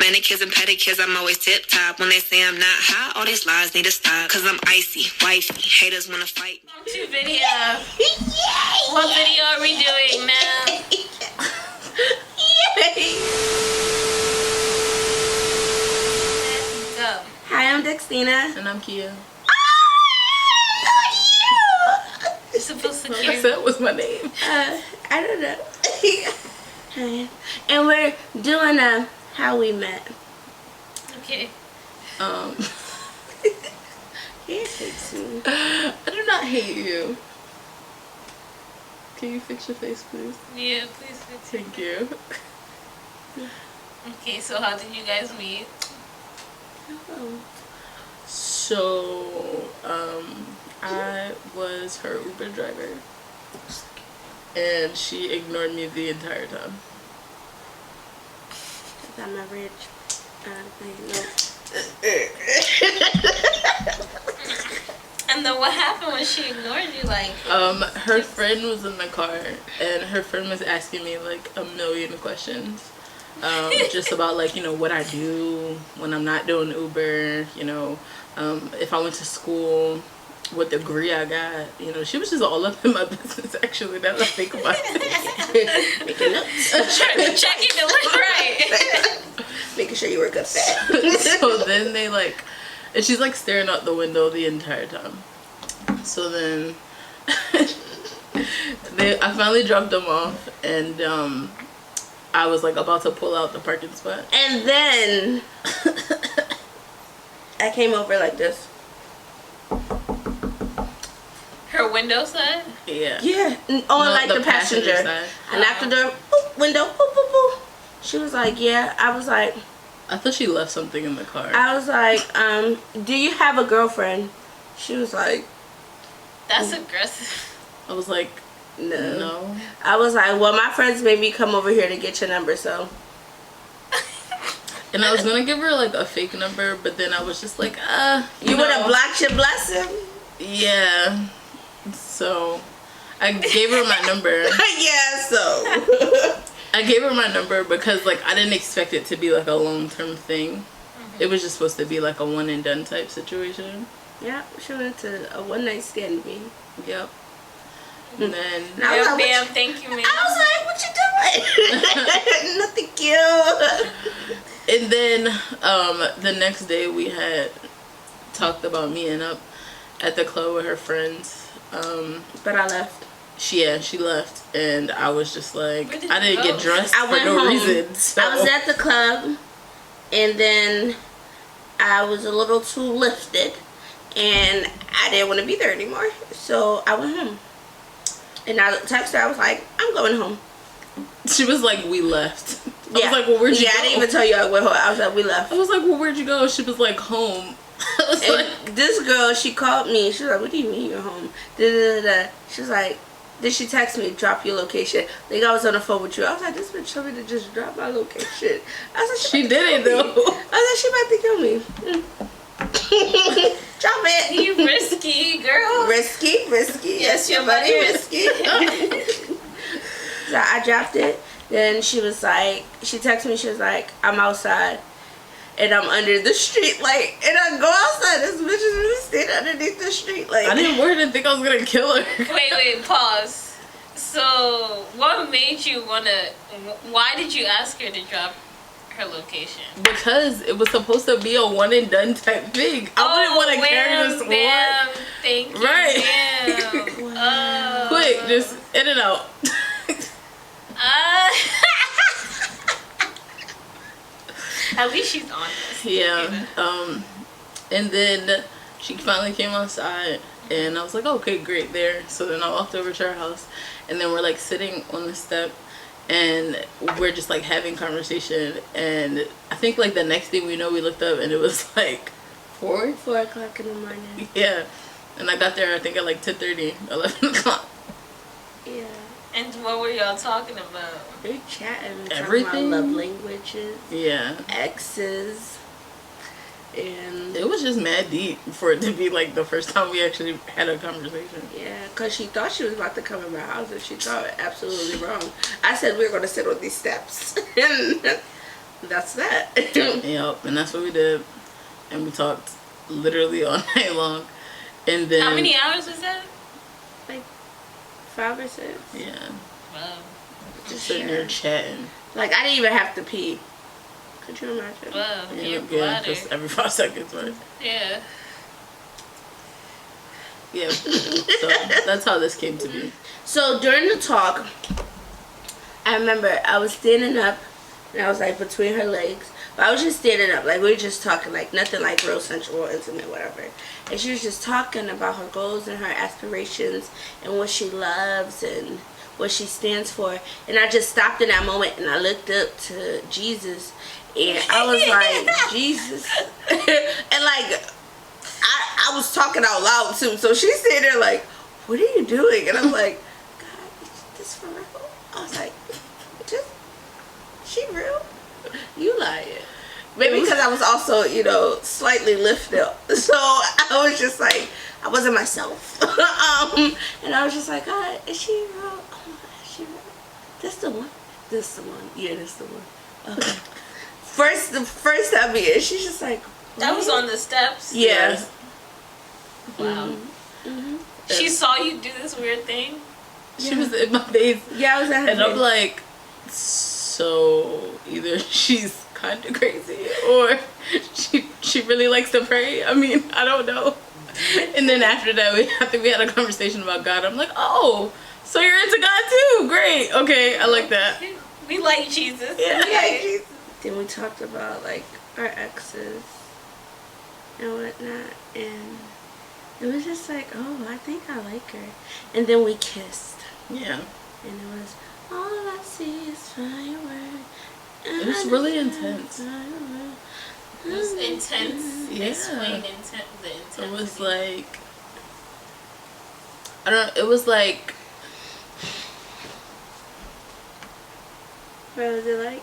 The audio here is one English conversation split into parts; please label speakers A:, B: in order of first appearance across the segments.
A: Manicures and pedicures, I'm always tip top. When they say I'm not hot, all these lies need to stop. Cause I'm icy, wifey, haters wanna fight me.
B: To video. What video are we doing now?
C: Yay!
B: Let's go.
C: Hi, I'm Dextina.
D: And I'm Kia.
B: You're supposed to
D: I
B: hear.
D: said was my name.
C: I don't know. Hi. And we're doing how we met.
B: Okay.
C: He hates me.
D: I do not hate you. Can you fix your face, please?
B: Yeah, please fix it.
D: Thank you.
B: Okay, so how did you guys meet?
C: Oh.
D: So, I was her Uber driver, and she ignored me the entire time.
C: I'm not rich.
B: And then what happened when she ignored you? Like,
D: Her friend was in the car, and her friend was asking me like a million questions, just about like, you know, what I do when I'm not doing Uber, you know, if I went to school, what degree I got, you know. She was just all up in my business, actually, now that I think about it.
C: Making notes.
B: checking to look right.
C: Making sure you were good fit.
D: So then they like, and she's like staring out the window the entire time. So then I finally dropped them off, and I was like about to pull out the parking spot.
C: And then I came over like this.
B: Her window side?
D: Yeah.
C: Yeah. On like the passenger.
D: side.
C: I knocked the door, boop, window, boop, boop, boop. She was like, yeah. I was like,
D: I thought she left something in the car.
C: I was like, do you have a girlfriend? She was like,
B: That's aggressive.
D: I was like,
C: no.
D: no.
C: I was like, well, my friends made me come over here to get your number, so.
D: And I was gonna give her like a fake number, but then I was just like,
C: You would have blocked your blessing?
D: Yeah. So I gave her my number.
C: Yeah, so.
D: I gave her my number because like I didn't expect it to be like a long-term thing. It was just supposed to be like a one and done type situation.
C: Yeah, she went to a one night stand with me.
D: Yep. And then
C: I was like,
B: Ma'am, thank you, ma'am.
C: I was like, what you doing? Nothing cute.
D: And then the next day we had talked about meeting up at the club with her friends.
C: But I left.
D: She left, and I was just like,
B: Where did
D: I
B: you
D: didn't
B: go?
D: get dressed
C: I
D: for
C: went
D: no
C: home.
D: reason. So.
C: I was at the club, and then I was a little too lifted, and I didn't want to be there anymore. So I went home. And I texted her, I was like, I'm going home.
D: She was like, we left. I
C: Yeah.
D: was like, well, where'd you go?
C: I didn't even tell you I went home. I was like, we left.
D: I was like, well, where'd you go? She was like, home. I was
C: And
D: like,
C: this girl, she called me. She was like, what do you mean you're home? Da, da, da, da. She was like, then she texted me, drop your location. Like, I was on the phone with you. I was like, this bitch told me to just drop my location. I was like,
D: she did it, though.
C: I was like, she about to kill me. Drop it.
B: You risky, girl.
C: Risky.
B: Yes,
C: your
B: your
C: money
B: money
C: risky. So I dropped it. Then she was like, she texted me, she was like, I'm outside. And I'm under the street light. And I go outside. This bitch is really standing underneath the street light.
D: I didn't didn't think I was gonna kill her.
B: Wait, pause. So, what made you why did you ask her to drop her location?
D: Because it was supposed to be a one and done type thing. I wouldn't want to carry this
B: ma'am, thank you,
D: Right.
B: ma'am.
D: Quick, just in and out.
B: At least she's honest.
D: Yeah. And then she finally came outside, and I was like, okay, great, there. So then I walked over to her house, and then we're like sitting on the step, and we're just like having conversation. And I think like the next thing we know, we looked up, and it was like 4
C: o'clock in the morning.
D: Yeah. And I got there, I think at like 10:30, 11 o'clock.
C: Yeah.
B: And what were y'all talking about?
C: We're chatting.
D: Everything.
C: Talking about love languages.
D: Yeah.
C: Exes. And
D: it was just mad deep for it to be like the first time we actually had a conversation.
C: Yeah, because she thought she was about to come in my house, and she thought absolutely wrong. I said we were going to sit on these steps. that's that.
D: Yep, and that's what we did. And we talked literally all night long. And then
B: How many hours was that?
C: Like 5 or 6.
D: Yeah.
B: Wow.
D: Just sitting there chatting.
C: Like I didn't even have to pee. Could you imagine?
B: Wow. Your
D: Yeah,
B: bladder.
D: just every 5 seconds, right?
B: Yeah.
D: Yeah. So that's how this came to be.
C: So during the talk, I remember I was standing up and I was like between her legs. But I was just standing up, like we were just talking, like nothing like real sensual, intimate, whatever. And she was just talking about her goals and her aspirations and what she loves and what she stands for. And I just stopped in that moment and I looked up to Jesus and I was like, Jesus. And like, I was talking out loud too. So she's sitting there like, what are you doing? And I'm like, God, is this for real? I was like, she real? You lying. Maybe because I was also, you know, slightly lifted. So I was just like, I wasn't myself. And I was just like, God, is she real? Oh my God, is she real? This the one? This the one. Yeah, this the one. Okay. The first time here, she's just like, what?
B: That was on the steps?
C: Yeah.
B: Wow.
C: Mm-hmm.
B: She saw you do this weird thing?
D: She was in my face.
C: Yeah, I was at her
D: And
C: face.
D: I'm like, so either she's kind of crazy or she really likes to pray. I mean, I don't know. And then after that, I think we had a conversation about God. I'm like, oh, so you're into God too? Great. Okay, I like that.
B: We like Jesus.
D: Yeah.
C: Yeah. Then we talked about like our exes and whatnot, and it was just like, oh, I think I like her. And then we kissed.
D: Yeah.
C: And it was, all I see is fireworks.
D: It was really intense.
B: It was intense.
D: Yeah.
B: Explain the intensity.
D: It was like, I don't know, it was like,
C: What was it like?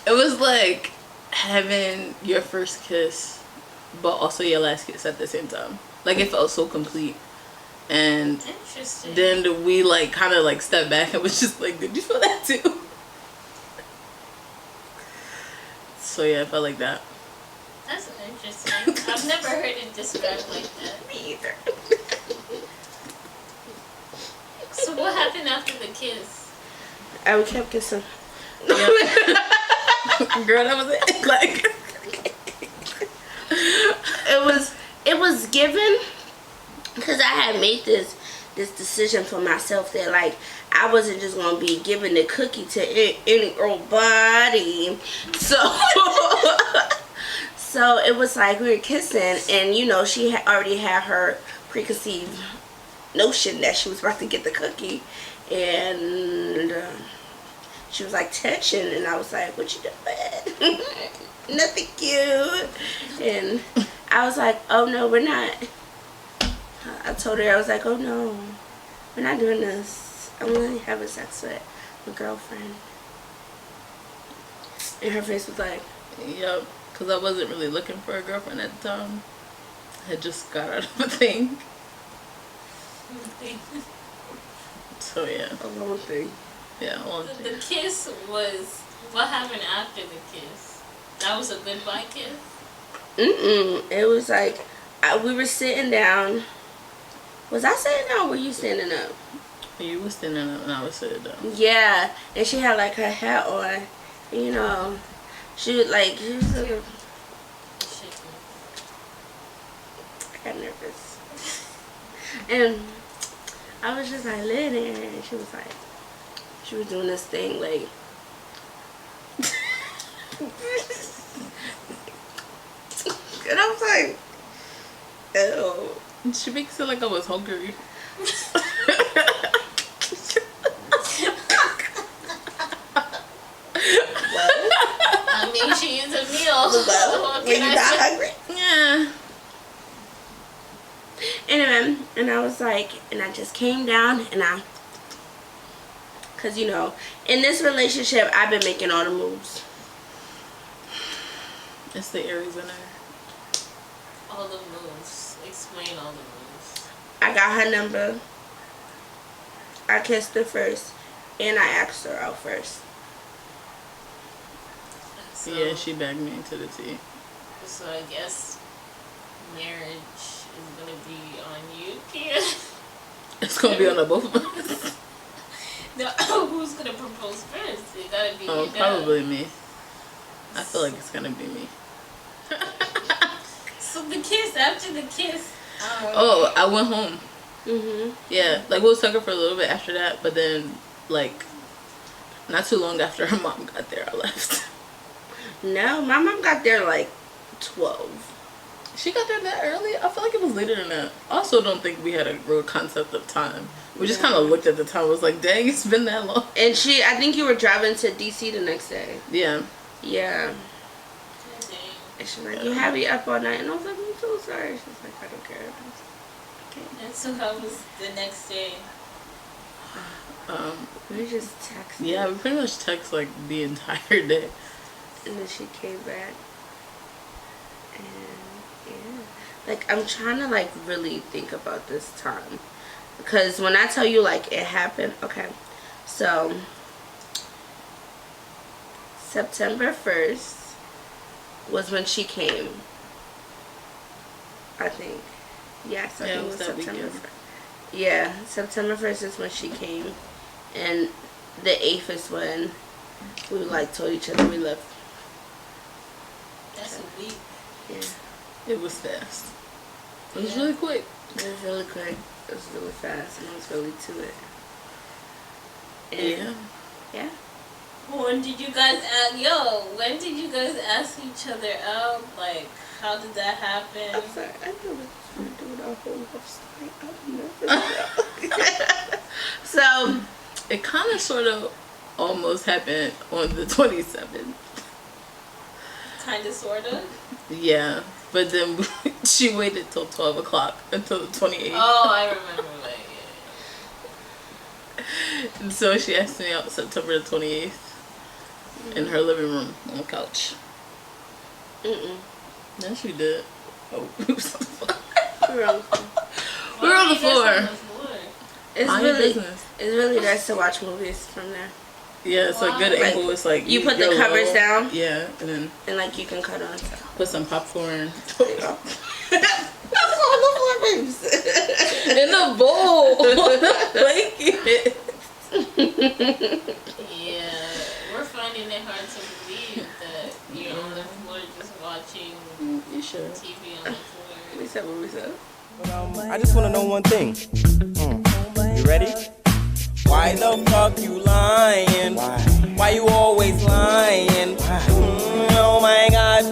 D: it was like having your first kiss, but also your last kiss at the same time. Like it felt so complete. And
B: Interesting.
D: then we like kind of like stepped back and was just like, did you feel that too? So yeah, I felt like that.
B: That's interesting. I've never heard it described like that.
C: Me either.
B: So what happened after the kiss?
C: We kept kissing.
D: Yep. Girl, that was it. Like,
C: it was given because I had made this decision for myself that like I wasn't just gonna be giving the cookie to any old body. So it was like we were kissing, and you know she already had her preconceived notion that she was about to get the cookie, and she was like touching, and I was like, what you doing? Nothing cute. And I was like, oh no, we're not. I told her, I was like, oh no, we're not doing this. I'm only having sex with my girlfriend. And her face was like,
D: yep, because I wasn't really looking for a girlfriend at the time. I had just got out of a thing. So yeah.
C: a long thing.
D: Yeah, a long
B: The
D: thing.
B: kiss was, what happened after the kiss? That was a goodbye kiss?
C: It was like, we were sitting down. Was I sitting down or were you standing up?
D: You was standing up and I was sitting down.
C: Yeah, and she had like her hat on. You know, she was like, she was like, I got nervous. And I was just like laying there, and she was like, she was doing this thing like, and I was like, ew.
D: She makes it like I was hungry.
B: I mean, she is a meal.
C: Well, when you're not hungry.
D: Yeah.
C: Anyway, and I was like, and I just came down and because you know, in this relationship, I've been making all the moves.
D: It's the Aries in her.
B: All the moves. Explain all the moves.
C: I got her number. I kissed her first. And I asked her out first.
B: So,
D: Yeah, she bagged me into the tea.
B: So I guess marriage is gonna be on you, Kia.
D: It's gonna be on the both of us.
B: No, who's gonna propose first? It gotta be
D: Oh,
B: you.
D: probably me. I feel like it's gonna be me.
B: So the kiss, after the kiss.
D: Oh, I went home.
C: Mhm.
D: Yeah, like we was talking for a little bit after that, but then like not too long after her mom got there, I left.
C: No, my mom got there like 12.
D: She got there that early? I feel like it was later than that. I also don't think we had a real concept of time. We just kind of looked at the time and was like, dang, it's been that long.
C: And I think you were driving to DC the next day.
D: Yeah.
C: Yeah. And she's like, you have me up all night. And I was like, I'm so sorry. She's like, I don't care. Okay.
B: And so how was the next day?
C: We just texted.
D: Yeah, we pretty much text like the entire day.
C: And then she came back. And yeah. Like, I'm trying to like really think about this time. Because when I tell you like it happened, okay. So September 1st was when she came. I think. Yes, I think it was September 1st. Yeah, September 1st is when she came. And the 8th is when we like told each other we left.
B: That's a week.
C: Yeah.
D: It was fast. It was really quick.
C: It was really quick. It was really fast and I was really to it. And yeah.
B: When did you guys when did you guys ask each other out? Like, how did that happen?
C: I'm sorry, I know we're doing our whole love story. I'm nervous. So,
D: it kind of sort of almost happened on the 27th.
B: Kind of, sort of?
D: Yeah, but then she waited till 12 o'clock until the 28th.
B: Oh, I remember that, yeah.
D: And so she asked me out September the 28th in her living room on the couch. Then she did. Oh, we was on the floor.
C: we're on the floor.
D: We were on the floor.
C: It's really nice to watch movies from there.
D: Yeah, it's a good angle. It's like
C: you put the covers down.
D: Yeah, and then
C: like you can cut on.
D: put some popcorn.
C: There you go. That's on the floor, babes.
D: In the bowl. Blanket.
B: Yeah, we're finding it hard to believe that you're on the floor just watching
D: You should.
B: TV on the floor.
C: We said what we said.
E: I just want to know one thing. You ready? Why the fuck you lying? Why you always lying? Oh my god.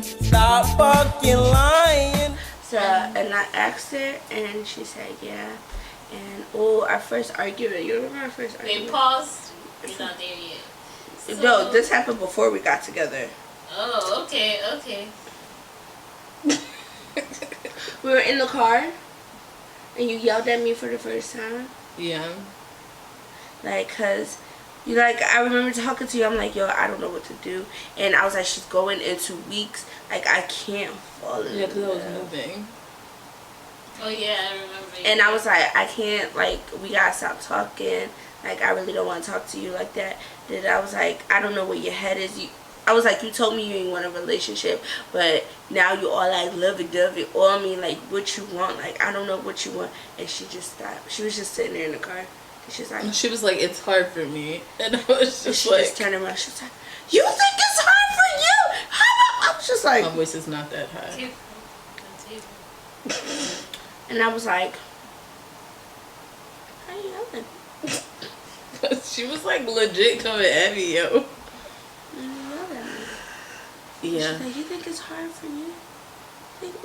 E: Stop fucking lying.
C: So, and I asked her, and she said, yeah. And, our first argument. You remember our first argument?
B: They paused. You're not there yet. So,
C: No, this happened before we got together.
B: Oh, okay.
C: We were in the car, and you yelled at me for the first time.
D: Yeah.
C: Like, cause you I remember talking to you. I'm like, yo, I don't know what to do, and I was like, she's going into weeks. Like, I can't fall in.
D: Yeah, because I was moving.
B: Oh yeah, I remember.
C: And I was like, I can't. Like, we gotta stop talking. Like, I really don't want to talk to you like that. Then I was like, I don't know where your head is. I was like, you told me you didn't want a relationship, but now you all like lovey-dovey on me. Like, what you want? Like, I don't know what you want. And she just stopped. She was just sitting there in the car. She was like,
D: it's hard for me. And I was just
C: she
D: like,
C: just turned around. She was like, you think it's hard for you? How? I was just like,
D: my voice is not that high.
C: And I was like, how you yelling?
D: She was like legit coming at me, yo. Yeah.
C: She's like, you think it's hard for you?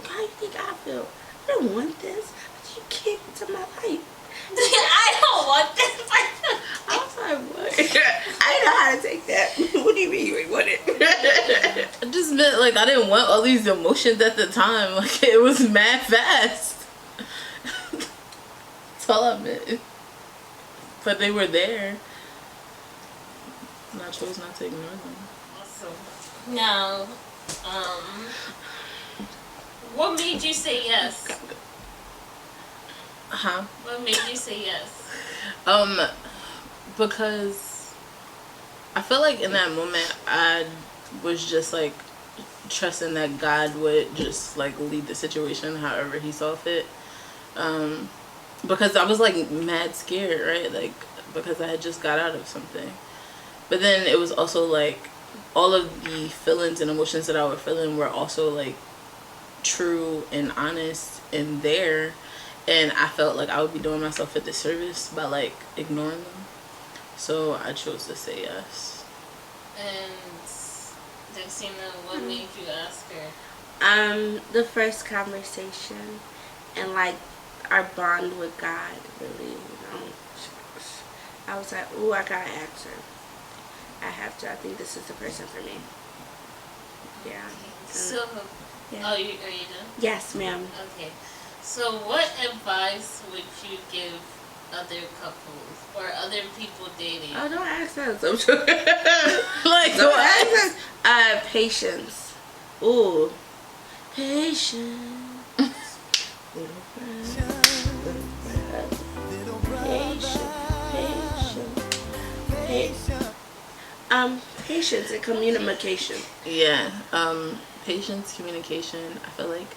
C: How you think I feel? I don't want this. But you came into my life.
B: I don't want this.
C: I was like, what? I didn't know how to take that. What do you mean you ain't want it?
D: I just meant like I didn't want all these emotions at the time. Like it was mad fast. That's all I meant. But they were there. And I chose not to ignore them.
B: Awesome. Now, what made you say yes?
D: Huh?
B: What made you say yes?
D: Because I feel like in that moment I was just like trusting that God would just like lead the situation however he saw fit. Because I was like mad scared, right? Like because I had just got out of something. But then it was also like all of the feelings and emotions that I was feeling were also like true and honest and there, and I felt like I would be doing myself a disservice by like ignoring them. So I chose to say yes.
B: And Dexina, what made you ask her?
C: The first conversation and like our bond with God really, I was like, ooh, I gotta ask her. I have to. I think this is the person for me. Yeah.
B: So,
C: yeah.
B: are you done?
C: Yes, ma'am.
B: Okay. So, what advice would you give other couples or other people dating?
C: Oh, don't ask us. I'm sure. Like, don't ask us. Patience. Ooh. Patience. Patience and communication.
D: Yeah. Patience, communication. I feel like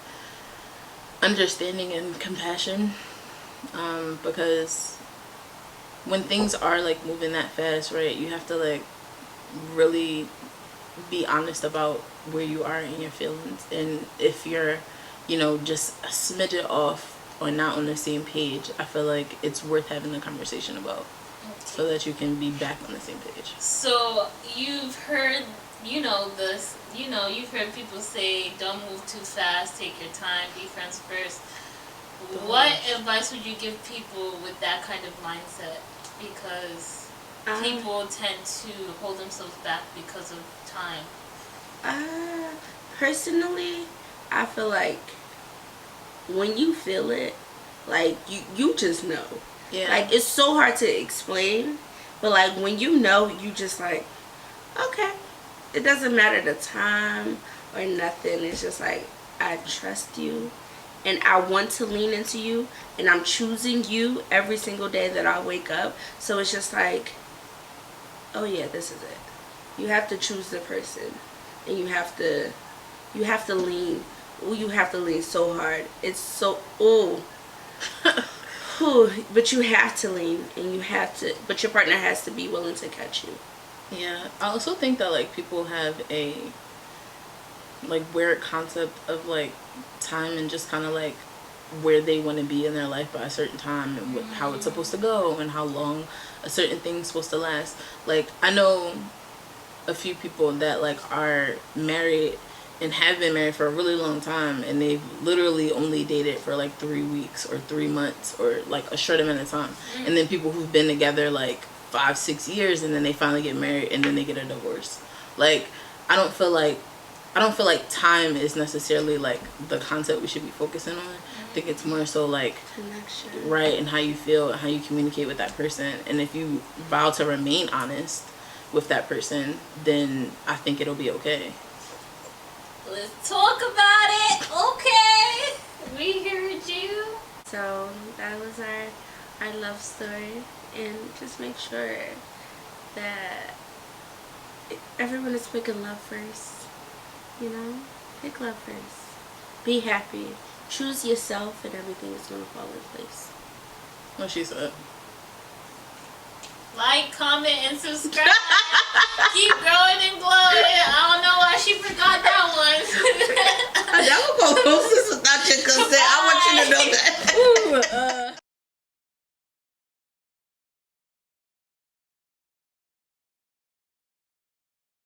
D: understanding and compassion. Because when things are like moving that fast, right, you have to like really be honest about where you are in your feelings, and if you're, just a smidget off or not on the same page, I feel like it's worth having a conversation about, so that you can be back on the same page.
B: So you've heard, this, you've heard people say, don't move too fast, take your time, be friends first. What advice would you give people with that kind of mindset? Because people tend to hold themselves back because of time.
C: Personally, I feel like when you feel it, like you just know.
D: Yeah.
C: Like it's so hard to explain, but like when you know, you just like, okay. It doesn't matter the time or nothing. It's just like, I trust you and I want to lean into you, and I'm choosing you every single day that I wake up. So it's just like, oh yeah, this is it. You have to choose the person, and you have to lean. Ooh, you have to lean so hard. It's so, but you have to lean, and but your partner has to be willing to catch you.
D: Yeah, I also think that like people have a like weird concept of like time and just kind of like where they want to be in their life by a certain time, and how it's supposed to go and how long a certain thing's supposed to last. Like I know a few people that like are married and have been married for a really long time, and they've literally only dated for like 3 weeks or 3 months or like a short amount of time. And then people who've been together like 5-6 years, and then they finally get married, and then they get a divorce. Like I don't feel like time is necessarily like the concept we should be focusing on. I think it's more so like
C: connection,
D: right, and how you feel and how you communicate with that person. And if you vow to remain honest with that person, then I think it'll be okay.
B: Let's talk about it. Okay, we heard you.
C: So that was our love story, and just make sure that everyone is picking love first. Pick love first. Be happy. Choose yourself, and everything is going to fall in place.
D: What she said.
B: Like, comment, and subscribe. Keep growing and